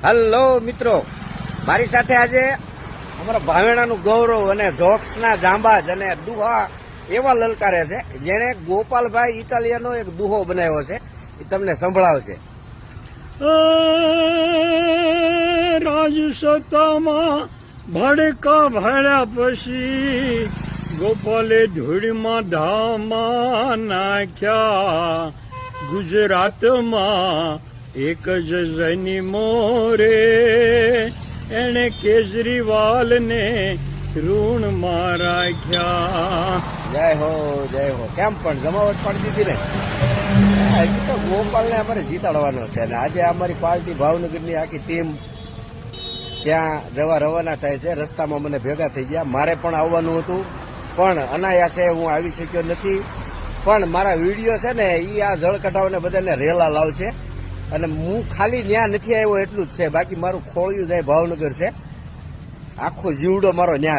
Hello મિત્રો, મારી સાથે આજે અમારા ભાવેણાનું ગૌરવ અને જોક્સના જાંબાજ અને દુહા એવા લલકારે છે જેણે ગોપાલભાઈ ઇટાલિયાનો એક દુહો બનાવ્યો છે, એ તમને સંભળાવશે. રાજસત્તામાં ભડકા ભળ્યા પછી ગોપાલે ધૂળમાં ધામા નાખ્યા. ગુજરાતમાં એક જ જની મોરે એણે કેજરીવાલને ઋણમાં રાખ્યા. જય હો જય હો. કેમ પણ જમાવટ પાડી દીધી ને. હજી તો ગોપાલને અમારે જીતાડવાનો છે અને આજે અમારી પાર્ટી ભાવનગરની આખી ટીમ ત્યાં જવા રવાના થાય છે. રસ્તામાં મને ભેગા થઈ ગયા. મારે પણ આવવાનું હતું પણ અનાયાસે હું આવી શક્યો નથી. પણ મારા વિડીયો છે ને એ આ જળ કઢાવને બધાને રેલા લાવશે અને હું ખાલી ન્યા નથી આવ્યો એટલું જ છે. બાકી મારું ખોળિયું જાય ભાવનગર છે. આખો જીવડો મારો ન્યા